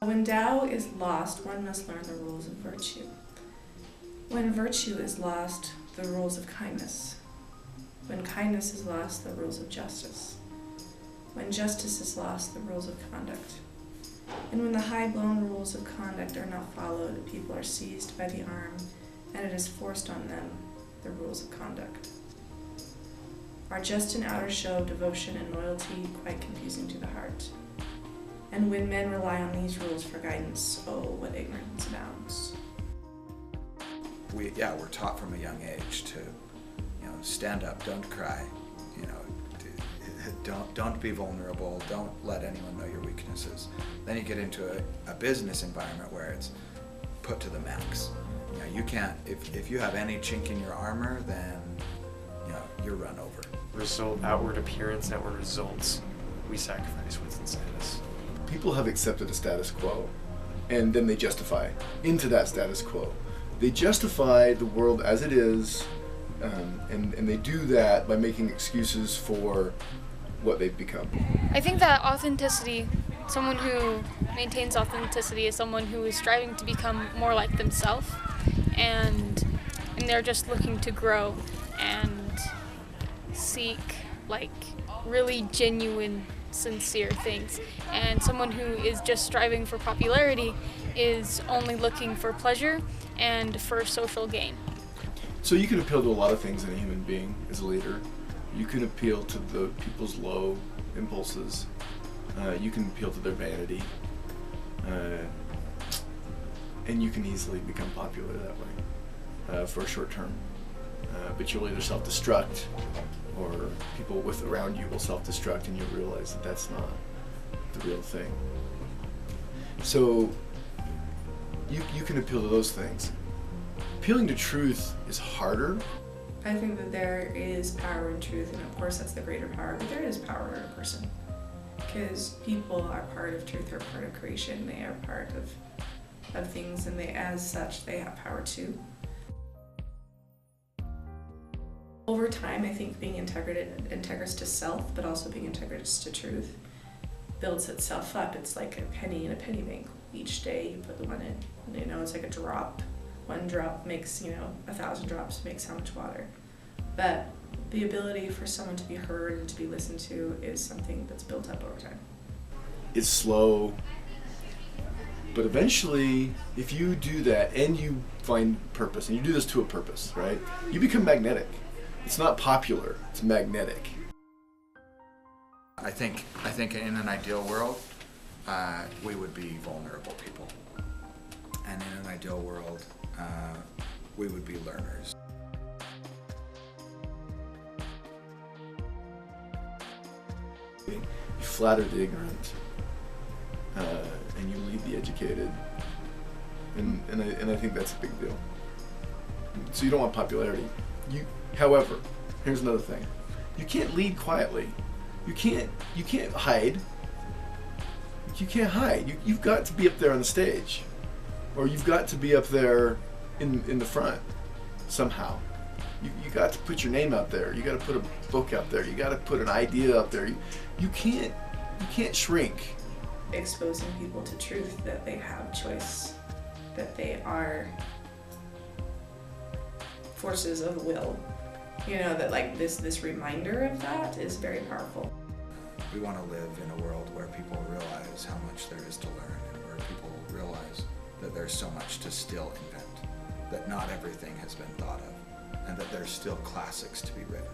When Tao is lost, one must learn the rules of virtue. When virtue is lost, the rules of kindness. When kindness is lost, the rules of justice. When justice is lost, the rules of conduct. And when the high-blown rules of conduct are not followed, people are seized by the arm, and it is forced on them, the rules of conduct. Are just an outer show of devotion and loyalty quite confusing to the heart? And when men rely on these rules for guidance, oh, what ignorance abounds. We're taught from a young age to, stand up, don't cry, don't be vulnerable, don't let anyone know your weaknesses. Then you get into a business environment where it's put to the max. You can't, if you have any chink in your armor, then, you're run over. Outward appearance, outward results, we sacrifice what's inside us. People have accepted a status quo, and then they justify into that status quo. They justify the world as it is, and they do that by making excuses for what they've become. I think that authenticity, someone who maintains authenticity is someone who is striving to become more like themselves, and they're just looking to grow and seek really genuine, sincere things. And someone who is just striving for popularity is only looking for pleasure and for social gain. So you can appeal to a lot of things in a human being as a leader. You can appeal to the people's low impulses. You can appeal to their vanity. And you can easily become popular that way for a short term. But you'll either self-destruct, or people around you will self-destruct, and you'll realize that that's not the real thing. So you can appeal to those things. Appealing to truth is harder. I think that there is power in truth, and of course that's the greater power, but there is power in a person. Because people are part of truth, they're part of creation, they are part of things, and as such, they have power too. Over time, I think being integrous to self, but also being integrous to truth, builds itself up. It's like a penny in a penny bank. Each day you put the one in, it's like a drop. One drop makes, 1,000 drops makes how much water. But the ability for someone to be heard and to be listened to is something that's built up over time. It's slow, but eventually, if you do that and you find purpose, and you do this to a purpose, right? You become magnetic. It's not popular, it's magnetic. I think in an ideal world, we would be vulnerable people. And in an ideal world, we would be learners. You flatter the ignorant, and you lead the educated, and I think that's a big deal. So you don't want popularity. However, here's another thing: you can't lead quietly. You can't hide. You can't hide. You've got to be up there on the stage, or you've got to be up there in the front somehow. You got to put your name out there. You got to put a book out there. You got to put an idea out there. You can't shrink. Exposing people to truth, that they have choice, that they are forces of will. That this reminder of that is very powerful. We want to live in a world where people realize how much there is to learn, and where people realize that there's so much to still invent, that not everything has been thought of, and that there's still classics to be written,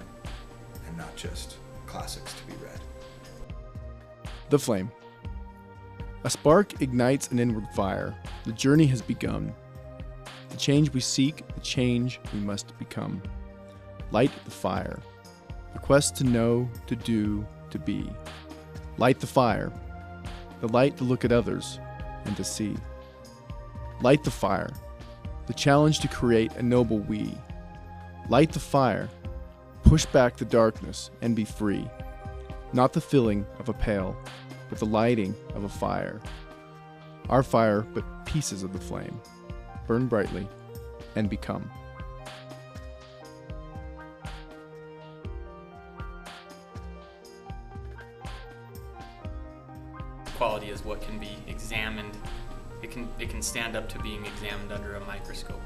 and not just classics to be read. The flame. A spark ignites an inward fire. The journey has begun. The change we seek, the change we must become. Light the fire. The quest to know, to do, to be. Light the fire. The light to look at others and to see. Light the fire. The challenge to create a noble we. Light the fire. Push back the darkness and be free. Not the filling of a pail, but the lighting of a fire. Our fire, but pieces of the flame. Burn brightly and become. quality is what can be examined. It can stand up to being examined under a microscope.